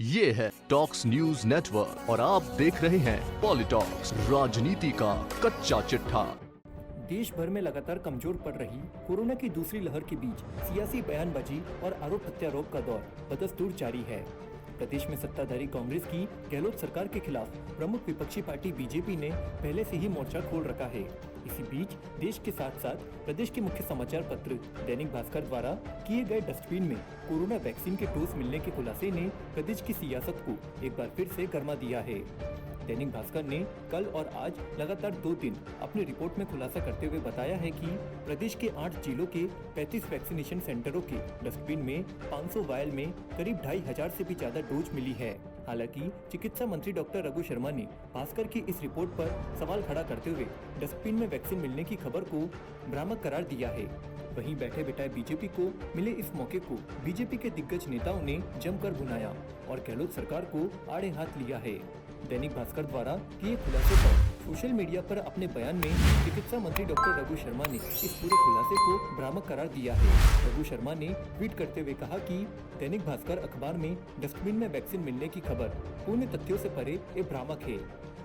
ये है talks news network और आप देख रहे हैं पॉलिटॉक्स, राजनीति का कच्चा चिट्ठा। देश भर में लगातार कमजोर पड़ रही कोरोना की दूसरी लहर के बीच सियासी बयानबाजी और आरोप प्रत्यारोप का दौर बदस्तूर जारी है। प्रदेश में सत्ताधारी कांग्रेस की गहलोत सरकार के खिलाफ प्रमुख विपक्षी पार्टी बीजेपी ने पहले से ही मोर्चा खोल रखा है। इसी बीच देश के साथ साथ प्रदेश के मुख्य समाचार पत्र दैनिक भास्कर द्वारा किए गए डस्टबिन में कोरोना वैक्सीन के डोज मिलने के खुलासे ने प्रदेश की सियासत को एक बार फिर से गरमा दिया है। दैनिक भास्कर ने कल और आज लगातार 2 दिन अपनी रिपोर्ट में खुलासा करते हुए बताया है कि प्रदेश के 8 जिलों के 35 वैक्सीनेशन सेंटरों के डस्टबिन में 500 वायल में करीब 2500 से भी ज्यादा डोज मिली है। हालांकि चिकित्सा मंत्री डॉक्टर रघु शर्मा ने भास्कर की इस रिपोर्ट पर सवाल खड़ा करते हुए डस्टबिन में वैक्सीन मिलने की खबर को भ्रामक करार दिया है। वहीं बैठे बिठाए बीजेपी को मिले इस मौके को बीजेपी के दिग्गज नेताओं ने जमकर भुनाया और गहलोत सरकार को आड़े हाथ लिया है। दैनिक भास्कर द्वारा किए खुलासे पर सोशल मीडिया पर अपने बयान में चिकित्सा मंत्री डॉक्टर रघु शर्मा ने इस पूरे खुलासे को भ्रामक करार दिया है। रघु शर्मा ने ट्वीट करते हुए कहा कि दैनिक भास्कर अखबार में डस्टबिन में वैक्सीन मिलने की खबर पूर्ण तथ्यों से परे एक भ्रामक है।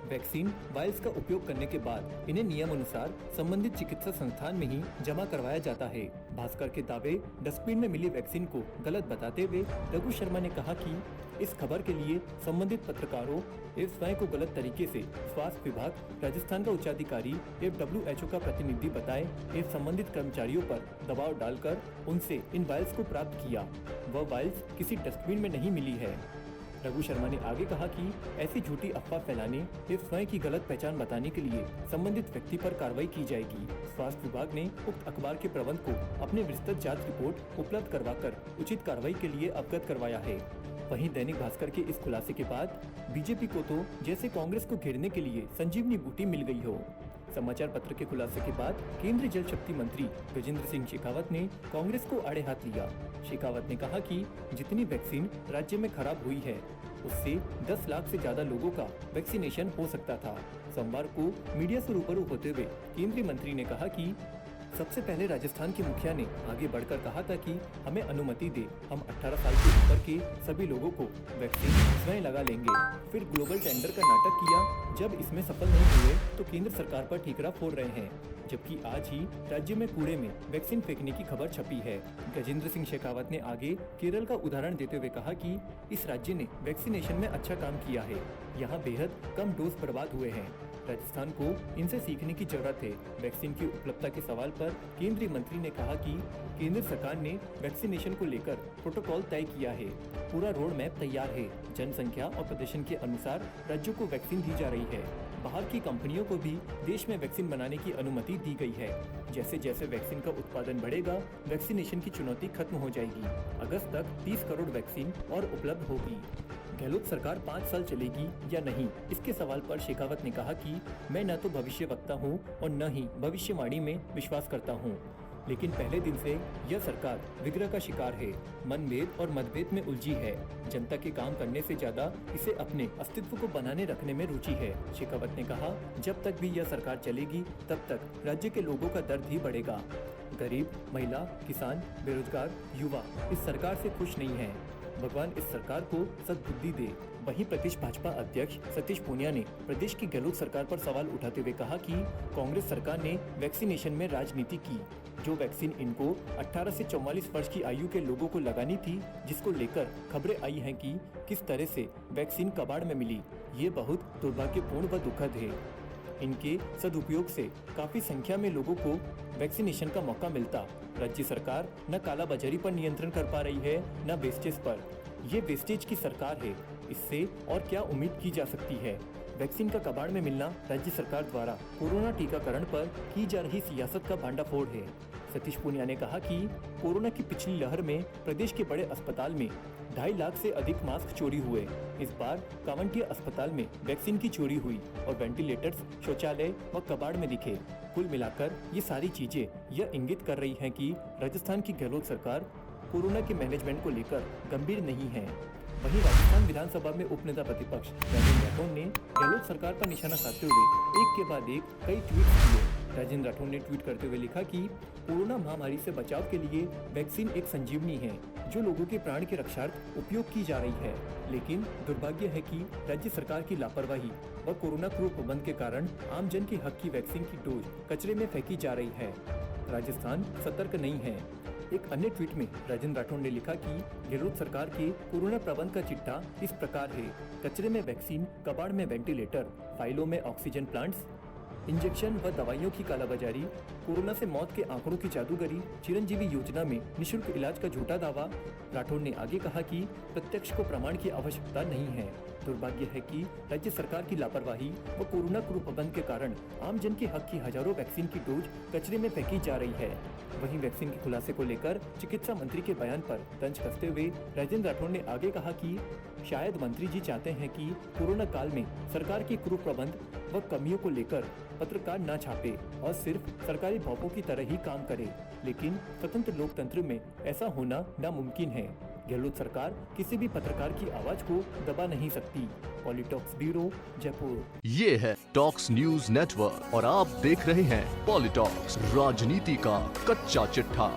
वैक्सीन वायल्स का उपयोग करने के बाद इन्हें नियम अनुसार संबंधित चिकित्सा संस्थान में ही जमा करवाया जाता है। भास्कर के दावे डस्टबिन में मिली वैक्सीन को गलत बताते हुए रघु शर्मा ने कहा कि इस खबर के लिए संबंधित पत्रकारों एवं स्वयं को गलत तरीके से स्वास्थ्य विभाग, राजस्थान का उच्चाधिकारी एवं WHO का प्रतिनिधि बताए एवं संबंधित कर्मचारियों पर दबाव डालकर उनसे इन वायल्स को प्राप्त किया। वह वायल्स किसी डस्टबिन में नहीं मिली है। रघु शर्मा ने आगे कहा कि ऐसी झूठी अफवाह फैलाने एवं स्वयं की गलत पहचान बताने के लिए संबंधित व्यक्ति पर कार्रवाई की जाएगी। स्वास्थ्य विभाग ने उक्त अखबार के प्रबंध को अपने विस्तृत जांच रिपोर्ट उपलब्ध करवाकर उचित कार्रवाई के लिए अवगत करवाया है। वहीं दैनिक भास्कर के इस खुलासे के बाद बीजेपी को तो जैसे कांग्रेस को घेरने के लिए संजीवनी बूटी मिल गई हो। समाचार पत्र के खुलासे के बाद केंद्रीय जल शक्ति मंत्री गजेंद्र सिंह शेखावत ने कांग्रेस को आड़े हाथ लिया। शेखावत ने कहा कि जितनी वैक्सीन राज्य में खराब हुई है उससे 10 लाख से ज्यादा लोगों का वैक्सीनेशन हो सकता था। सोमवार को मीडिया से रूबरू होते हुए केंद्रीय मंत्री ने कहा कि सबसे पहले राजस्थान के मुखिया ने आगे बढ़कर कहा था कि हमें अनुमति दे, हम 18 साल के ऊपर के सभी लोगों को वैक्सीन स्वयं लगा लेंगे। फिर ग्लोबल टेंडर का नाटक किया। जब इसमें सफल नहीं हुए तो केंद्र सरकार पर ठीकरा फोड़ रहे हैं, जबकि आज ही राज्य में कूड़े में वैक्सीन फेंकने की खबर छपी है। गजेंद्र सिंह शेखावत ने आगे केरल का उदाहरण देते हुए कहा कि इस राज्य ने वैक्सीनेशन में अच्छा काम किया है। यहाँ बेहद कम डोज बर्बाद हुए हैं। राजस्थान को इनसे सीखने की जरूरत है। वैक्सीन की उपलब्धता के सवाल पर केंद्रीय मंत्री ने कहा कि केंद्र सरकार ने वैक्सीनेशन को लेकर प्रोटोकॉल तय किया है। पूरा रोड मैप तैयार है। जनसंख्या और प्रदर्शन के अनुसार राज्यों को वैक्सीन दी जा रही है। बाहर की कंपनियों को भी देश में वैक्सीन बनाने की अनुमति दी गई है। जैसे जैसे वैक्सीन का उत्पादन बढ़ेगा, वैक्सीनेशन की चुनौती खत्म हो जाएगी। अगस्त तक 30 करोड़ वैक्सीन और उपलब्ध होगी। गहलोत सरकार 5 साल चलेगी या नहीं, इसके सवाल पर शेखावत ने कहा कि मैं न तो भविष्य वक्ता हूँ और न ही भविष्यवाणी में विश्वास करता हूँ, लेकिन पहले दिन से यह सरकार विग्रह का शिकार है, मनभेद और मतभेद में उलझी है। जनता के काम करने से ज्यादा इसे अपने अस्तित्व को बनाने रखने में रुचि है। शेखावत ने कहा, जब तक भी यह सरकार चलेगी तब तक राज्य के लोगों का दर्द ही बढ़ेगा। गरीब, महिला, किसान, बेरोजगार, युवा इस सरकार से खुश नहीं है। भगवान इस सरकार को सद्बुद्धि दे। वहीं प्रदेश भाजपा अध्यक्ष सतीश पूनिया ने प्रदेश की गहलोत सरकार पर सवाल उठाते हुए कहा कि कांग्रेस सरकार ने वैक्सीनेशन में राजनीति की। जो वैक्सीन इनको 18 से 44 वर्ष की आयु के लोगों को लगानी थी, जिसको लेकर खबरें आई हैं कि किस तरह से वैक्सीन कबाड़ में मिली, ये बहुत दुर्भाग्यपूर्ण व दुखद है। इनके सदुपयोग से काफी संख्या में लोगों को वैक्सीनेशन का मौका मिलता। राज्य सरकार न कालाबाजारी पर नियंत्रण कर पा रही है, न वेस्टेज पर। ये वेस्टेज की सरकार है। इससे और क्या उम्मीद की जा सकती है। वैक्सीन का कबाड़ में मिलना राज्य सरकार द्वारा कोरोना टीकाकरण पर की जा रही सियासत का भांडाफोड़ है। सतीश पूनिया ने कहा कि कोरोना की पिछली लहर में प्रदेश के बड़े अस्पताल में 2.5 लाख से अधिक मास्क चोरी हुए। इस बार कावंटिया अस्पताल में वैक्सीन की चोरी हुई और वेंटिलेटर्स, शौचालय व कबाड़ में दिखे। कुल मिलाकर ये सारी चीजें यह इंगित कर रही हैं कि राजस्थान की गहलोत सरकार कोरोना के मैनेजमेंट को लेकर गंभीर नहीं है। वहीं राजस्थान विधानसभा में उपनेता प्रतिपक्ष राजेंद्र राठौड़ ने गहलोत सरकार पर निशाना साधते हुए एक के बाद एक कई ट्वीट किए। राजेंद्र राठौड़ ने ट्वीट करते हुए लिखा कि कोरोना महामारी से बचाव के लिए वैक्सीन एक संजीवनी है जो लोगों के प्राण के रक्षार्थ उपयोग की जा रही है, लेकिन दुर्भाग्य है कि राज्य सरकार की लापरवाही व कोरोना पूर्व प्रबंध के कारण आम जन के हक की वैक्सीन की डोज कचरे में फेंकी जा रही है। राजस्थान सतर्क नहीं है। एक अन्य ट्वीट में राजेंद्र राठौड़ ने लिखा कि गहलोत सरकार के कोरोना प्रबंध का चिट्ठा इस प्रकार है: कचरे में वैक्सीन, कबाड़ में वेंटिलेटर, फाइलों में ऑक्सीजन प्लांट्स, इंजेक्शन व दवाइयों की कालाबाजारी, कोरोना से मौत के आंकड़ों की जादूगरी, चिरंजीवी योजना में निशुल्क इलाज का झूठा दावा। राठौड़ ने आगे कहा कि प्रत्यक्ष को प्रमाण की आवश्यकता नहीं है। दुर्भाग्य है कि राज्य सरकार की लापरवाही व कोरोना पूर्व प्रबंध के कारण आम जन के हक की हजारों वैक्सीन की डोज कचरे में फेंकी जा रही है। वहीं वैक्सीन के खुलासे को लेकर चिकित्सा मंत्री के बयान पर तंज कसते हुए राजेंद्र राठौड़ ने आगे कहा कि शायद मंत्री जी चाहते हैं कि कोरोना काल में सरकार की कुप्रबंध प्रबंध व कमियों को लेकर पत्रकार न छापे और सिर्फ सरकारी भौपों की तरह ही काम करे, लेकिन स्वतंत्र लोकतंत्र में ऐसा होना नामुमकिन है। गहलोत सरकार किसी भी पत्रकार की आवाज को दबा नहीं सकती। पॉलिटॉक्स ब्यूरो, जयपुर। ये है टॉक्स न्यूज नेटवर्क और आप देख रहे हैं पॉलिटॉक्स, राजनीति का कच्चा चिट्ठा।